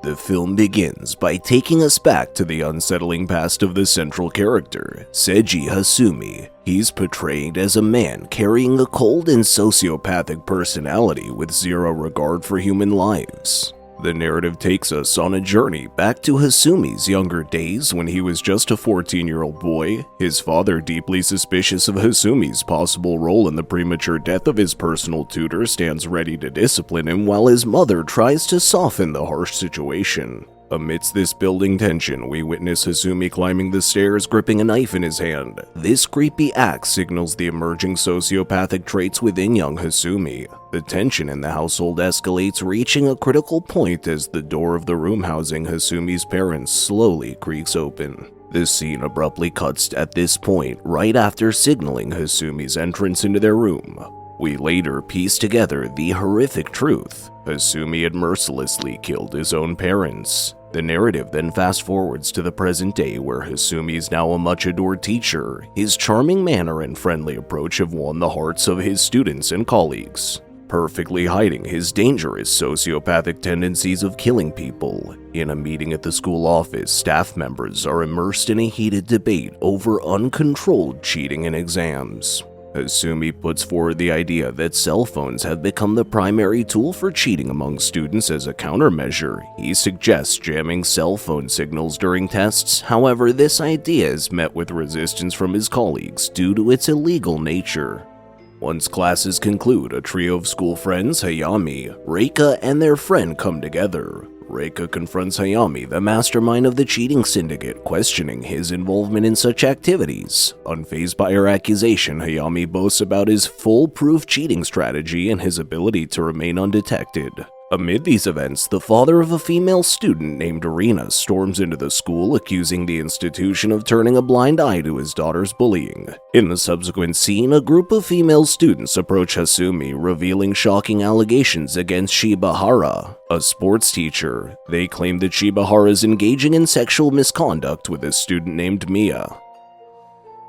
The film begins by taking us back to the unsettling past of the central character, Seiji Hasumi. He's portrayed as a man carrying a cold and sociopathic personality with zero regard for human lives. The narrative takes us on a journey back to Hasumi's younger days when he was just a 14-year-old boy, his father deeply suspicious of Hasumi's possible role in the premature death of his personal tutor stands ready to discipline him while his mother tries to soften the harsh situation. Amidst this building tension, we witness Hasumi climbing the stairs gripping a knife in his hand. This creepy act signals the emerging sociopathic traits within young Hasumi. The tension in the household escalates, reaching a critical point as the door of the room housing Hasumi's parents slowly creaks open. This scene abruptly cuts at this point, right after signaling Hasumi's entrance into their room. We later piece together the horrific truth. Hasumi had mercilessly killed his own parents. The narrative then fast-forwards to the present day where Hasumi is now a much-adored teacher. His charming manner and friendly approach have won the hearts of his students and colleagues, perfectly hiding his dangerous sociopathic tendencies of killing people. In a meeting at the school office, staff members are immersed in a heated debate over uncontrolled cheating in exams. Hasumi puts forward the idea that cell phones have become the primary tool for cheating among students. As a countermeasure, he suggests jamming cell phone signals during tests. However, this idea is met with resistance from his colleagues due to its illegal nature. Once classes conclude, a trio of school friends, Hayami, Reika, and their friend come together. Reika confronts Hayami, the mastermind of the cheating syndicate, questioning his involvement in such activities. Unfazed by her accusation, Hayami boasts about his foolproof cheating strategy and his ability to remain undetected. Amid these events, the father of a female student named Irina storms into the school, accusing the institution of turning a blind eye to his daughter's bullying. In the subsequent scene, a group of female students approach Hasumi, revealing shocking allegations against Shibahara, a sports teacher. They claim that Shibahara is engaging in sexual misconduct with a student named Mia.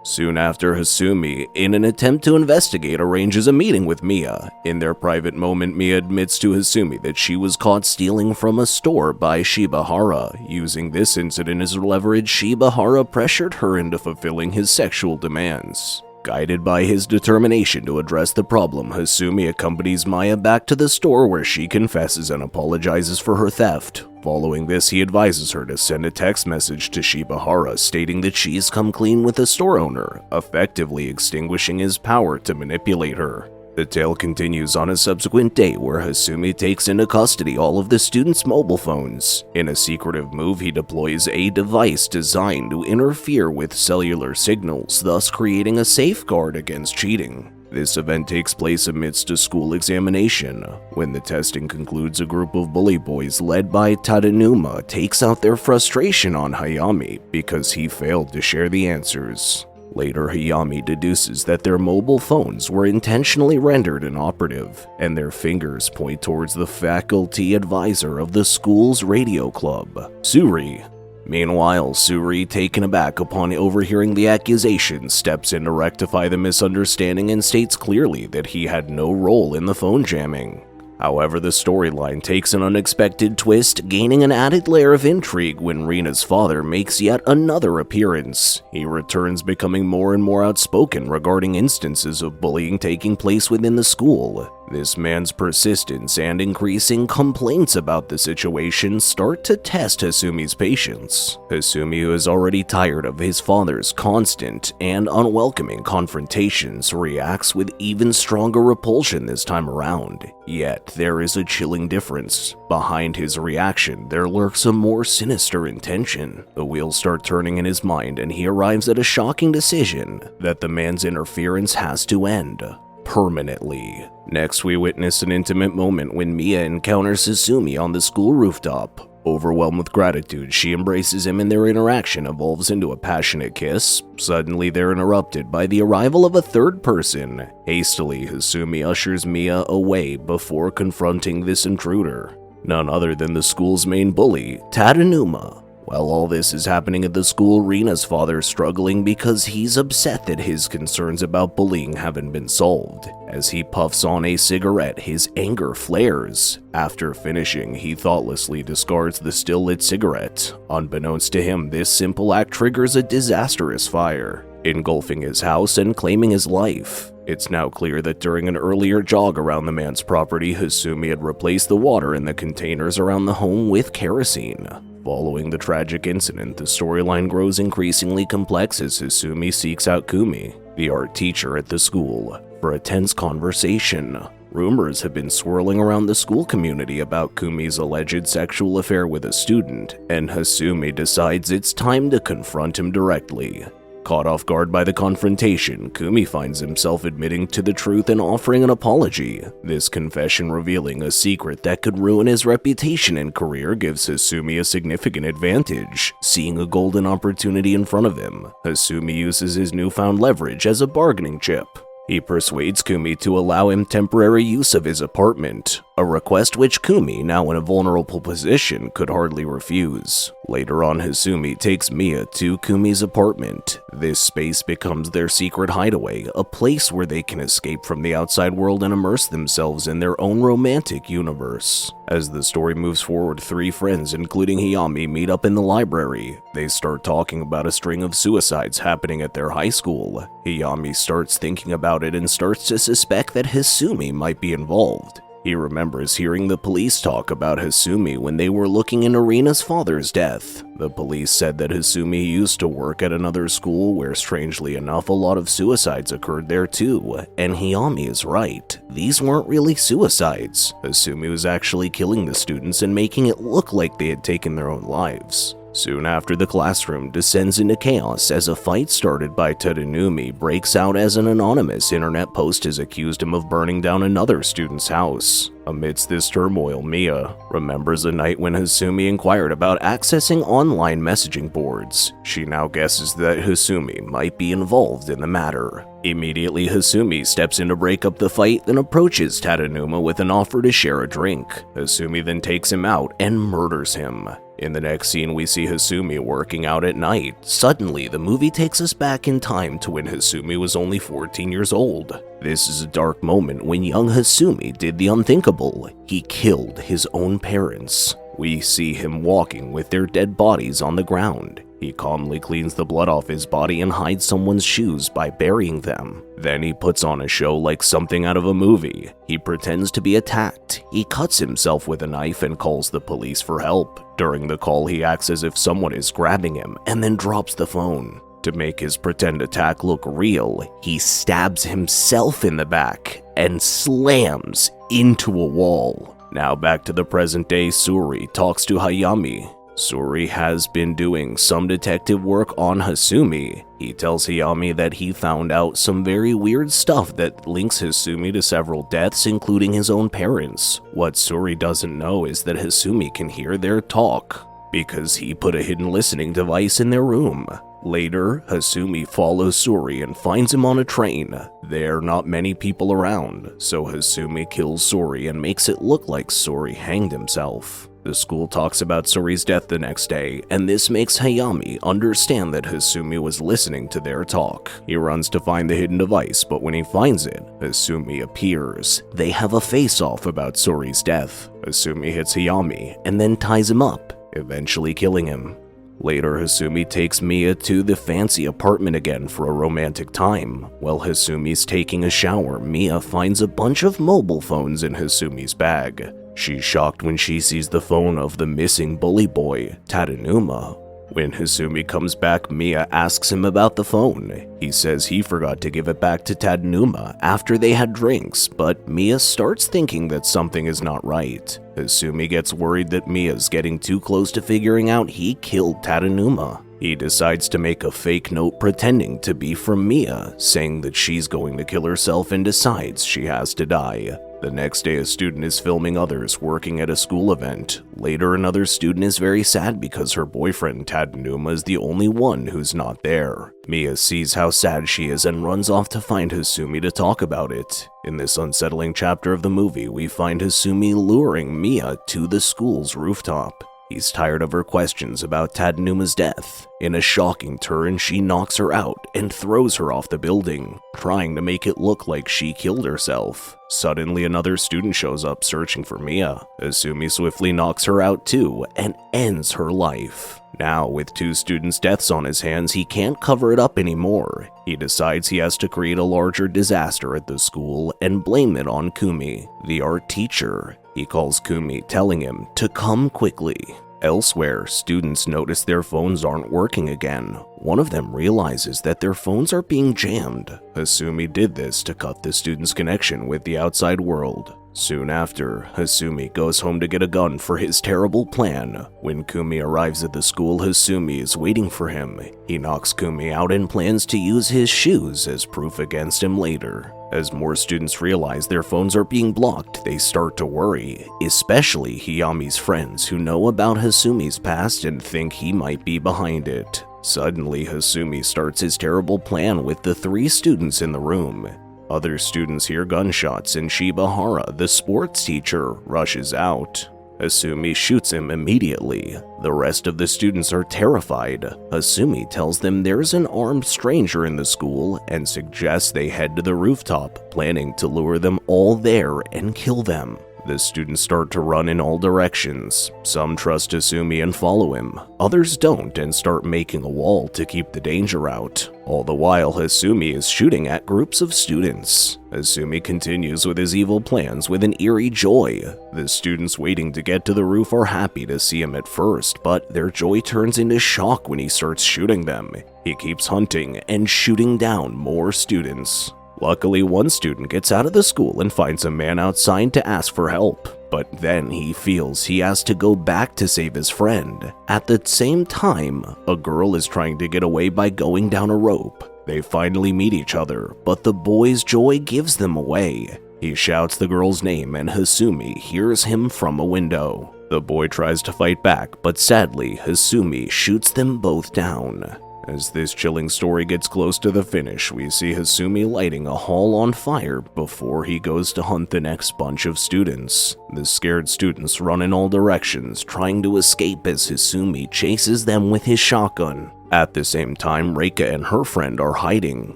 Soon after, Hasumi, in an attempt to investigate, arranges a meeting with Mia. In their private moment, Mia admits to Hasumi that she was caught stealing from a store by Shibahara. Using this incident as leverage, Shibahara pressured her into fulfilling his sexual demands. Guided by his determination to address the problem, Hasumi accompanies Maya back to the store where she confesses and apologizes for her theft. Following this, he advises her to send a text message to Shibahara stating that she's come clean with the store owner, effectively extinguishing his power to manipulate her. The tale continues on a subsequent day where Hasumi takes into custody all of the students' mobile phones. In a secretive move, he deploys a device designed to interfere with cellular signals, thus creating a safeguard against cheating. This event takes place amidst a school examination. When the testing concludes, a group of bully boys led by Tadanuma takes out their frustration on Hayami because he failed to share the answers. Later, Hayami deduces that their mobile phones were intentionally rendered inoperative, and their fingers point towards the faculty advisor of the school's radio club, Suri. Meanwhile, Suri, taken aback upon overhearing the accusation, steps in to rectify the misunderstanding and states clearly that he had no role in the phone jamming. However, the storyline takes an unexpected twist, gaining an added layer of intrigue when Rina's father makes yet another appearance. He returns, becoming more and more outspoken regarding instances of bullying taking place within the school. This man's persistence and increasing complaints about the situation start to test Hasumi's patience. Hasumi, who is already tired of his father's constant and unwelcoming confrontations, reacts with even stronger repulsion this time around. Yet, there is a chilling difference. Behind his reaction, there lurks a more sinister intention. The wheels start turning in his mind, and he arrives at a shocking decision that the man's interference has to end permanently. Next, we witness an intimate moment when Mia encounters Hasumi on the school rooftop. Overwhelmed with gratitude, she embraces him and their interaction evolves into a passionate kiss. Suddenly, they're interrupted by the arrival of a third person. Hastily, Hasumi ushers Mia away before confronting this intruder, none other than the school's main bully, Tadanuma. While all this is happening at the school, Rina's father is struggling because he's upset that his concerns about bullying haven't been solved. As he puffs on a cigarette, his anger flares. After finishing, he thoughtlessly discards the still lit cigarette. Unbeknownst to him, this simple act triggers a disastrous fire, engulfing his house and claiming his life. It's now clear that during an earlier jog around the man's property, Hasumi had replaced the water in the containers around the home with kerosene. Following the tragic incident, the storyline grows increasingly complex as Hasumi seeks out Kumi, the art teacher at the school, for a tense conversation. Rumors have been swirling around the school community about Kumi's alleged sexual affair with a student, and Hasumi decides it's time to confront him directly. Caught off guard by the confrontation, Kumi finds himself admitting to the truth and offering an apology. This confession revealing a secret that could ruin his reputation and career gives Hasumi a significant advantage. Seeing a golden opportunity in front of him, Hasumi uses his newfound leverage as a bargaining chip. He persuades Kumi to allow him temporary use of his apartment, a request which Kumi, now in a vulnerable position, could hardly refuse. Later on, Hasumi takes Mia to Kumi's apartment. This space becomes their secret hideaway, a place where they can escape from the outside world and immerse themselves in their own romantic universe. As the story moves forward, three friends, including Hayami, meet up in the library. They start talking about a string of suicides happening at their high school. Hayami starts thinking about it and starts to suspect that Hasumi might be involved. He remembers hearing the police talk about Hasumi when they were looking into Rina's father's death. The police said that Hasumi used to work at another school where, strangely enough, a lot of suicides occurred there too. And Hayami is right. These weren't really suicides. Hasumi was actually killing the students and making it look like they had taken their own lives. Soon after, the classroom descends into chaos as a fight started by Tadanoumi breaks out as an anonymous internet post has accused him of burning down another student's house. Amidst this turmoil, Mia remembers a night when Hasumi inquired about accessing online messaging boards. She now guesses that Hasumi might be involved in the matter. Immediately, Hasumi steps in to break up the fight, then approaches Tadanuma with an offer to share a drink. Hasumi then takes him out and murders him. In the next scene, we see Hasumi working out at night. Suddenly, the movie takes us back in time to when Hasumi was only 14 years old. This is a dark moment when young Hasumi did the unthinkable. He killed his own parents. We see him walking with their dead bodies on the ground. He calmly cleans the blood off his body and hides someone's shoes by burying them. Then he puts on a show like something out of a movie. He pretends to be attacked. He cuts himself with a knife and calls the police for help. During the call, he acts as if someone is grabbing him and then drops the phone. To make his pretend attack look real, he stabs himself in the back and slams into a wall. Now back to the present day, Suri talks to Hayami. Suri has been doing some detective work on Hasumi. He tells Hayami that he found out some very weird stuff that links Hasumi to several deaths, including his own parents. What Suri doesn't know is that Hasumi can hear their talk, because he put a hidden listening device in their room. Later, Hasumi follows Suri and finds him on a train. There are not many people around, so Hasumi kills Suri and makes it look like Suri hanged himself. The school talks about Suri's death the next day, and this makes Hayami understand that Hasumi was listening to their talk. He runs to find the hidden device, but when he finds it, Hasumi appears. They have a face-off about Suri's death. Hasumi hits Hayami and then ties him up, eventually killing him. Later, Hasumi takes Mia to the fancy apartment again for a romantic time. While Hasumi's taking a shower, Mia finds a bunch of mobile phones in Hasumi's bag. She's shocked when she sees the phone of the missing bully boy, Tadanuma. When Hasumi comes back, Mia asks him about the phone. He says he forgot to give it back to Tadanuma after they had drinks, but Mia starts thinking that something is not right. Hasumi gets worried that Mia's getting too close to figuring out he killed Tadanuma. He decides to make a fake note pretending to be from Mia, saying that she's going to kill herself and decides she has to die. The next day, a student is filming others working at a school event. Later, another student is very sad because her boyfriend, Tadanuma, is the only one who's not there. Mia sees how sad she is and runs off to find Hasumi to talk about it. In this unsettling chapter of the movie, we find Hasumi luring Mia to the school's rooftop. He's tired of her questions about Tadenuma's death. In a shocking turn, she knocks her out and throws her off the building, trying to make it look like she killed herself. Suddenly, another student shows up searching for Mia. Hasumi swiftly knocks her out too and ends her life. Now, with 2 students' deaths on his hands, he can't cover it up anymore. He decides he has to create a larger disaster at the school and blame it on Kumi, the art teacher. He calls Kumi, telling him to come quickly. Elsewhere, students notice their phones aren't working again. One of them realizes that their phones are being jammed. Hasumi did this to cut the student's connection with the outside world. Soon after, Hasumi goes home to get a gun for his terrible plan. When Kumi arrives at the school, Hasumi is waiting for him. He knocks Kumi out and plans to use his shoes as proof against him later. As more students realize their phones are being blocked, they start to worry, especially Hayami's friends who know about Hasumi's past and think he might be behind it. Suddenly, Hasumi starts his terrible plan with the 3 students in the room. Other students hear gunshots and Shibahara, the sports teacher, rushes out. Hasumi shoots him immediately. The rest of the students are terrified. Hasumi tells them there's an armed stranger in the school and suggests they head to the rooftop, planning to lure them all there and kill them. The students start to run in all directions. Some trust Hasumi and follow him. Others don't and start making a wall to keep the danger out. All the while, Hasumi is shooting at groups of students. Hasumi continues with his evil plans with an eerie joy. The students waiting to get to the roof are happy to see him at first, but their joy turns into shock when he starts shooting them. He keeps hunting and shooting down more students. Luckily, one student gets out of the school and finds a man outside to ask for help. But then he feels he has to go back to save his friend. At the same time, a girl is trying to get away by going down a rope. They finally meet each other, but the boy's joy gives them away. He shouts the girl's name and Hasumi hears him from a window. The boy tries to fight back, but sadly, Hasumi shoots them both down. As this chilling story gets close to the finish, we see Hasumi lighting a hall on fire before he goes to hunt the next bunch of students. The scared students run in all directions, trying to escape as Hasumi chases them with his shotgun. At the same time, Reika and her friend are hiding,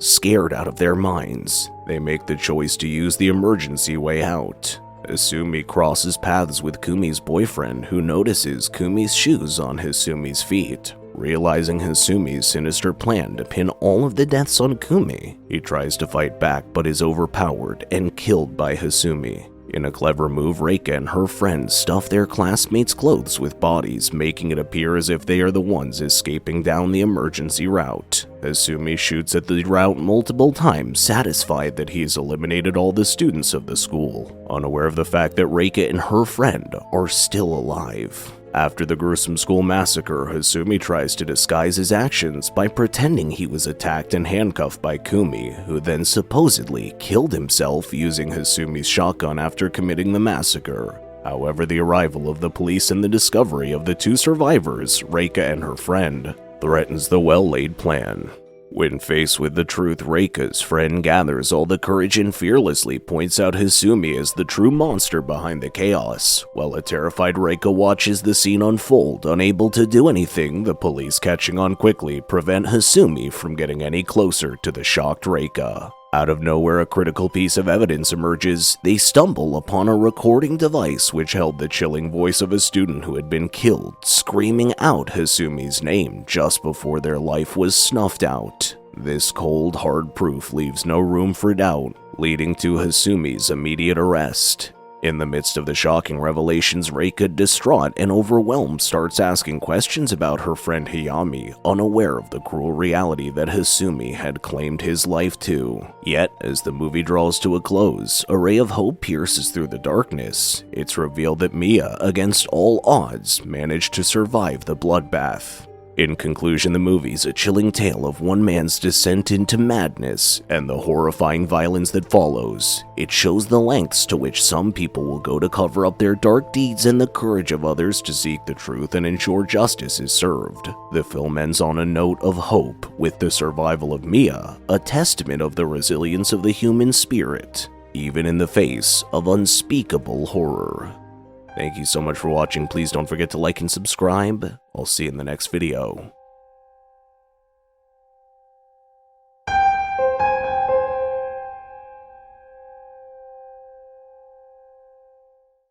scared out of their minds. They make the choice to use the emergency way out. Hasumi crosses paths with Kumi's boyfriend, who notices Kumi's shoes on Hasumi's feet. Realizing Hasumi's sinister plan to pin all of the deaths on Kumi, he tries to fight back but is overpowered and killed by Hasumi. In a clever move, Reika and her friends stuff their classmates' clothes with bodies, making it appear as if they are the ones escaping down the emergency route. Hasumi shoots at the route multiple times, satisfied that he has eliminated all the students of the school, unaware of the fact that Reika and her friend are still alive. After the gruesome school massacre, Hasumi tries to disguise his actions by pretending he was attacked and handcuffed by Kumi, who then supposedly killed himself using Hasumi's shotgun after committing the massacre. However, the arrival of the police and the discovery of the 2 survivors, Reika and her friend, threatens the well-laid plan. When faced with the truth, Reika's friend gathers all the courage and fearlessly points out Hasumi as the true monster behind the chaos. While a terrified Reika watches the scene unfold, unable to do anything, the police catching on quickly prevent Hasumi from getting any closer to the shocked Reika. Out of nowhere, a critical piece of evidence emerges. They stumble upon a recording device which held the chilling voice of a student who had been killed, screaming out Hasumi's name just before their life was snuffed out. This cold, hard proof leaves no room for doubt, leading to Hasumi's immediate arrest. In the midst of the shocking revelations, Reika, distraught and overwhelmed, starts asking questions about her friend Hayami, unaware of the cruel reality that Hasumi had claimed his life too. Yet, as the movie draws to a close, a ray of hope pierces through the darkness. It's revealed that Mia, against all odds, managed to survive the bloodbath. In conclusion, the movie's a chilling tale of one man's descent into madness and the horrifying violence that follows. It shows the lengths to which some people will go to cover up their dark deeds and the courage of others to seek the truth and ensure justice is served. The film ends on a note of hope, with the survival of Mia, a testament of the resilience of the human spirit, even in the face of unspeakable horror. Thank you so much for watching. Please don't forget to like and subscribe. I'll see you in the next video.